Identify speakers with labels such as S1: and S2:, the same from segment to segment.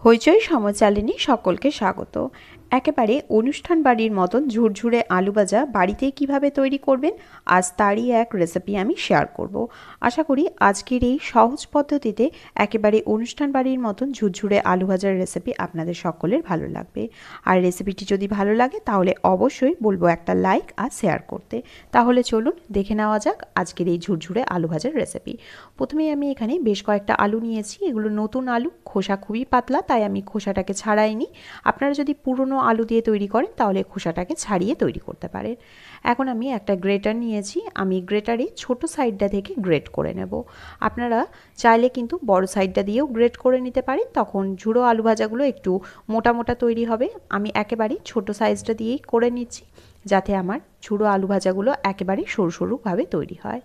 S1: হইচই সমচালিনী সকলকে স্বাগত। একেবারে অনুষ্ঠান বাড়ির মতন ঝুরঝুরে আলু ভাজা বাড়িতে কিভাবে তৈরি করবেন আজ তারই এক রেসিপি আমি শেয়ার করব। আশা করি আজকের এই সহজ পদ্ধতিতে একেবারে অনুষ্ঠান বাড়ির মতন ঝুরঝুরে আলু ভাজার রেসিপি আপনাদের সকলের ভালো লাগবে। আর রেসিপিটি যদি ভালো লাগে তাহলে অবশ্যই বলবো একটা লাইক আর শেয়ার করতে। তাহলে চলুন দেখে নেওয়া যাক আজকের এই ঝুরঝুরে আলু ভাজার রেসিপি। প্রথমেই আমি এখানে বেশ কয়েকটা আলু নিয়েছি। এগুলো নতুন আলু, খোসা খুবই পাতলা, তাই আমি খোসাটাকে ছাড়াইনি। আপনারা যদি পুরনো আলু দিয়ে তৈরি করেন তাহলে খোসাটাকে ছাড়িয়ে তৈরি করতে পারেন। এখন আমি একটা গ্রেটার নিয়েছি। আমি গ্রেটারে ছোট সাইডটা থেকে গ্রেট করে নেব। আপনারা চাইলে কিন্তু বড় সাইডটা দিয়েও গ্রেট করে নিতে পারেন, তখন ঝুড়ো আলু ভাজাগুলো একটু মোটা মোটা তৈরি হবে। আমি একেবারে ছোট সাইজটা দিয়েই করে নিচ্ছি, যাতে আমার ঝুড়ো আলু ভাজাগুলো একেবারে সরু সরুভাবে তৈরি হয়।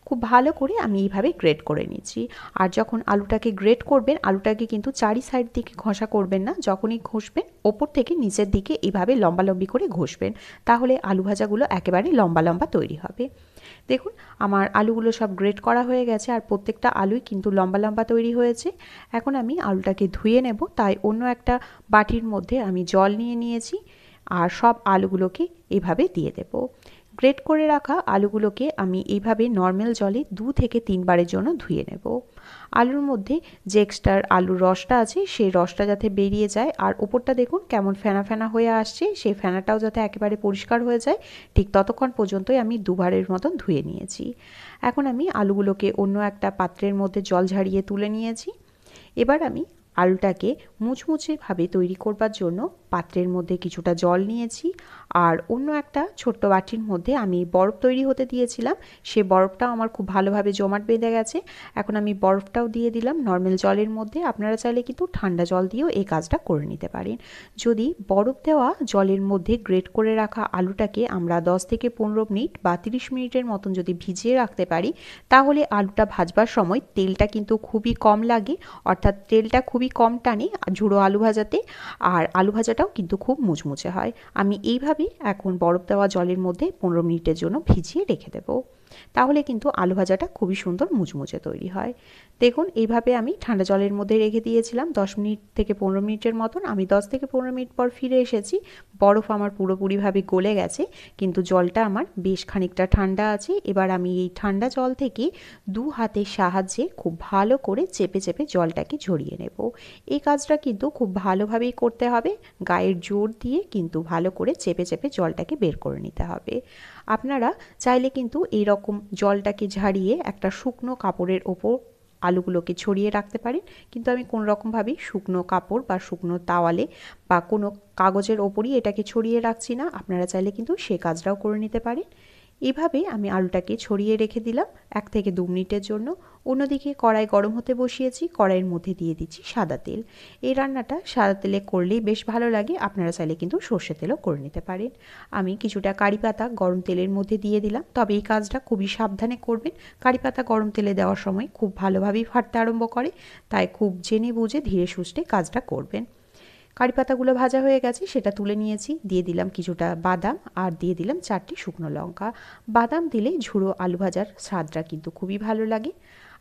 S1: খুব ভালো করে আমি এইভাবে গ্রেট করে নিচ্ছি। আর যখন আলুটাকে গ্রেট করবেন, আলুটাকে কিন্তু চারি সাইড দিকে ঘষা করবেন না। যখনই ঘষবেন ওপর থেকে নিচের দিকে এইভাবে লম্বালম্বি করে ঘষবেন, তাহলে আলু ভাজাগুলো একেবারে লম্বা লম্বা তৈরি হবে। দেখুন আমার আলুগুলো সব গ্রেট করা হয়ে গেছে, আর প্রত্যেকটা আলুই কিন্তু লম্বা লম্বা তৈরি হয়েছে। এখন আমি আলুটাকে ধুয়ে নেব, তাই অন্য একটা বাটির মধ্যে আমি জল নিয়ে নিয়েছি আর সব আলুগুলোকে এভাবে দিয়ে দেব। গ্রেট করে রাখা আলুগুলোকে আমি এইভাবে নর্মাল জলে 2 থেকে 3 বারের জন্য ধুয়ে নেব। আলুর মধ্যে যে এক্সট্রা আলুর রসটা আছে সেই রসটা যাতে বেরিয়ে যায়, আর ওপরটা দেখুন কেমন ফেনা ফেনা হয়ে আসছে, সেই ফেনাটাও যাতে একেবারে পরিষ্কার হয়ে যায়, ঠিক ততক্ষণ পর্যন্তই আমি 2 বারের মতন ধুয়ে নিয়েছি। এখন আমি আলুগুলোকে অন্য একটা পাত্রের মধ্যে জল ঝারিয়ে তুলে নিয়েছি। এবার আমি আলুটাকে মুচমুচেভাবে তৈরি করবার জন্য পাত্রের মধ্যে কিছুটা জল নিয়েছি, আর অন্য একটা ছোট্ট বাটির মধ্যে আমি বরফ তৈরি হতে দিয়েছিলাম। সে বরফটাও আমার খুব ভালোভাবে জমাট বেঁধে গেছে। এখন আমি বরফটাও দিয়ে দিলাম নর্মাল জলের মধ্যে। আপনারা চাইলে কিন্তু ঠান্ডা জল দিয়েও এই কাজটা করে নিতে পারেন। যদি বরফ দেওয়া জলের মধ্যে গ্রেট করে রাখা আলুটাকে আমরা 10 থেকে 15 মিনিট বা 30 মিনিটের মতন যদি ভিজিয়ে রাখতে পারি, তাহলে আলুটা ভাজবার সময় তেলটা কিন্তু খুবই কম লাগে, অর্থাৎ তেলটা খুবই কম টানে ঝুড়ো আলু ভাজাতে, আর আলু ভাজাটাও কিন্তু খুব মুচমুচে হয়। আমি এইভাবেই এখন বরফ দেওয়া জলের মধ্যে 15 মিনিটের জন্য ভিজিয়ে রেখে দেবো। তাহলে কিন্তু আলু ভাজাটা খুবই সুন্দর মুচমুচে তৈরি হয়। দেখুন এইভাবে আমি ঠান্ডা জলের মধ্যে রেখে দিয়েছিলাম 10 মিনিট থেকে 15 মিনিটের মতন। আমি 10 থেকে 15 মিনিট পর ফিরে এসেছি। বরফ আমার পুরোপুরিভাবে গলে গেছে, কিন্তু জলটা আমার বেশ খানিকটা ঠান্ডা আছে। এবার আমি এই ঠান্ডা জল থেকে 2 হাতের সাহায্যে খুব ভালো করে চেপে চেপে জলটাকে ঝরিয়ে নেব। এই কাজটা কিন্তু খুব ভালোভাবেই করতে হবে, গায়ের জোর দিয়ে কিন্তু ভালো করে চেপে চেপে জলটাকে বের করে নিতে হবে। আপনারা চাইলে কিন্তু এইরকম জলটাকে ঝাড়িয়ে একটা শুকনো কাপড়ের ওপর আলুগুলোকে ছড়িয়ে রাখতে পারেন, কিন্তু আমি কোনো রকমভাবেই শুকনো কাপড় বা শুকনো তাওয়ালে বা কোনো কাগজের ওপরই এটাকে ছড়িয়ে রাখছি না। আপনারা চাইলে কিন্তু সে কাজটাও করে নিতে পারেন। এভাবে আমি আলুটাকে ছড়িয়ে রেখে দিলাম 1 থেকে 2 মিনিটের জন্য। অন্যদিকে কড়াই গরম হতে বসিয়েছি, কড়াইয়ের মধ্যে দিয়ে দিচ্ছি সাদা তেল। এই রান্নাটা সাদা তেলে করলেই বেশ ভালো লাগে, আপনারা চাইলে কিন্তু সর্ষে তেলও করে নিতে পারেন। আমি কিছুটা কারি পাতা গরম তেলের মধ্যে দিয়ে দিলাম, তবে এই কাজটা খুবই সাবধানে করবেন। কারি পাতা গরম তেলে দেওয়ার সময় খুব ভালোভাবেই ফাটতে আরম্ভ করে, তাই খুব জেনে বুঝে ধীরে সুস্থে কাজটা করবেন। কারি পাতাগুলো ভাজা হয়ে গেছে, সেটা তুলে নিয়েছি। দিয়ে দিলাম কিছুটা বাদাম আর দিয়ে দিলাম 4টি শুকনো লঙ্কা। বাদাম দিলে ঝুড়ো আলু ভাজার স্বাদটা কিন্তু খুবই ভালো লাগে।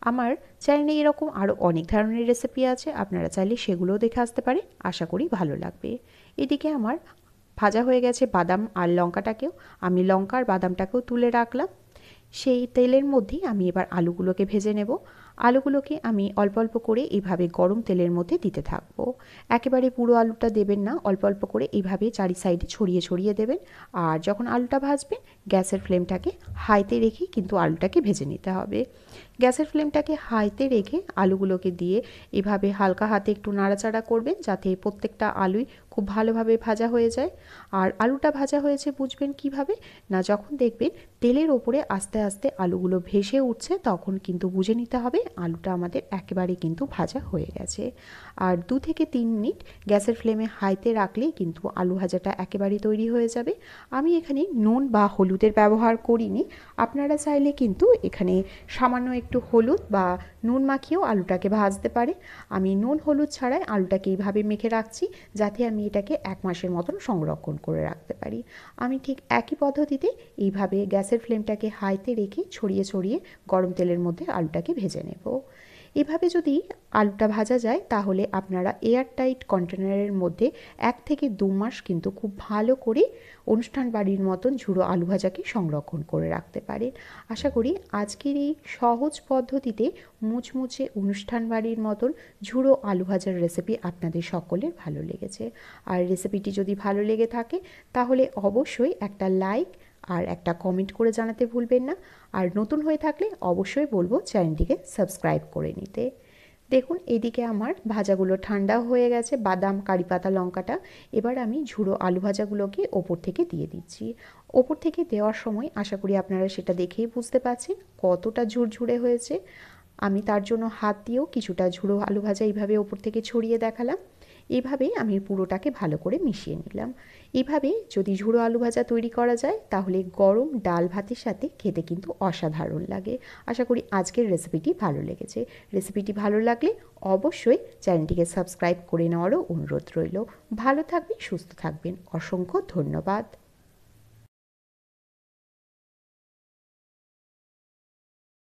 S1: আমার চ্যানেলে এরকম আরও অনেক ধরনের রেসিপি আছে, আপনারা চাইলে সেগুলোও দেখে আসতে পারেন। আশা করি ভালো লাগবে। এদিকে আমার ভাজা হয়ে গেছে বাদাম আর লঙ্কাটাকেও। আমি লঙ্কা আর বাদামটাকেও তুলে রাখলাম। সেই তেলের মধ্যেই আমি এবার আলুগুলোকে ভেজে নেব। আলুগুলোকে আমি অল্প অল্প করে এইভাবে গরম তেলের মধ্যে দিতে থাকবো। একেবারে পুরো আলুটা দেবেন না, অল্প অল্প করে এইভাবে চারি সাইডে ছড়িয়ে ছড়িয়ে দেবেন। আর যখন আলুটা ভাজবেন গ্যাসের ফ্লেমটাকে হাইতে রেখেই কিন্তু আলুটাকে ভেজে নিতে হবে। গ্যাসের ফ্লেমটাকে হাইতে রেখে আলুগুলোকে দিয়ে এভাবে হালকা হাতে একটু নাড়াচাড়া করবেন, যাতে প্রত্যেকটা আলুই খুব ভালোভাবে ভাজা হয়ে যায়। আর আলুটা ভাজা হয়েছে বুঝবেন কিভাবে না, যখন দেখবেন তেলের ওপরে আস্তে আস্তে আলুগুলো ভেসে উঠছে, তখন কিন্তু বুঝে নিতে হবে আলুটা আমাদের একেবারে কিন্তু ভাজা হয়ে গেছে। আর 2 থেকে 3 মিনিট গ্যাসের ফ্লেমে হাইতে রাখলেই কিন্তু আলু ভাজাটা একেবারে তৈরি হয়ে যাবে। আমি এখানে নুন বা হলুদের ব্যবহার করিনি। আপনারা চাইলে কিন্তু এখানে সামান্য একটু হলুদ বা নুন মাখিয়েও আলুটাকে ভাজতে পারে। আমি নুন হলুদ ছাড়াই আলুটাকে এইভাবে মেখে রাখছি, যাতে আমি এটাকে 1 মাসের মতন সংরক্ষণ করে রাখতে পারি। আমি ঠিক একই পদ্ধতিতে এইভাবে গ্যাসের ফ্লেমটাকে হাইতে রেখে ছড়িয়ে ছড়িয়ে গরম তেলের মধ্যে আলুটাকে ভেজে নেব। এভাবে যদি আলুটা ভাজা যায় তাহলে আপনারা এয়ারটাইট কন্টেনারের মধ্যে 1 থেকে 2 মাস কিন্তু খুব ভালো করে অনুষ্ঠান বাড়ির মতন ঝুড়ো আলু ভাজাকে সংরক্ষণ করে রাখতে পারেন। আশা করি আজকের এই সহজ পদ্ধতিতে মুচমুচে অনুষ্ঠান বাড়ির মতন ঝুড়ো আলু ভাজার রেসিপি আপনাদের সকলের ভালো লেগেছে। আর রেসিপিটি যদি ভালো লেগে থাকে তাহলে অবশ্যই একটা লাইক আর একটা কমেন্ট করে জানাতে ভুলবেন না। আর নতুন হয়ে থাকলে অবশ্যই বলবো চ্যানেলটিকে সাবস্ক্রাইব করে নিতে। দেখুন এদিকে আমার ভাজাগুলো ঠান্ডা হয়ে গেছে, বাদাম কারি পাতা লঙ্কাটা। এবার আমি ঝুড়ো আলু ভাজাগুলোকে ওপর থেকে দিয়ে দিচ্ছি। ওপর থেকে দেওয়ার সময় আশা করি আপনারা সেটা দেখেই বুঝতে পারছেন কতটা ঝুরঝুরে হয়েছে। আমি তার জন্য হাত দিয়েও কিছুটা ঝুড়ো আলু ভাজা এইভাবে ওপর থেকে ছড়িয়ে দেখালাম। এইভাবেই আমি পুরোটাকে ভালো করে মিশিয়ে নিলাম। এইভাবে যদি ঝুড়ো আলু ভাজা তৈরি করা যায় তাহলে গরম ডাল ভাতের সাথে খেতে কিন্তু অসাধারণ লাগে। আশা করি আজকের রেসিপিটি ভালো লেগেছে। রেসিপিটি ভালো লাগলে অবশ্যই চ্যানেলটিকে সাবস্ক্রাইব করে নেওয়ারও অনুরোধ রইল। ভালো থাকবেন, সুস্থ থাকবেন। অসংখ্য ধন্যবাদ।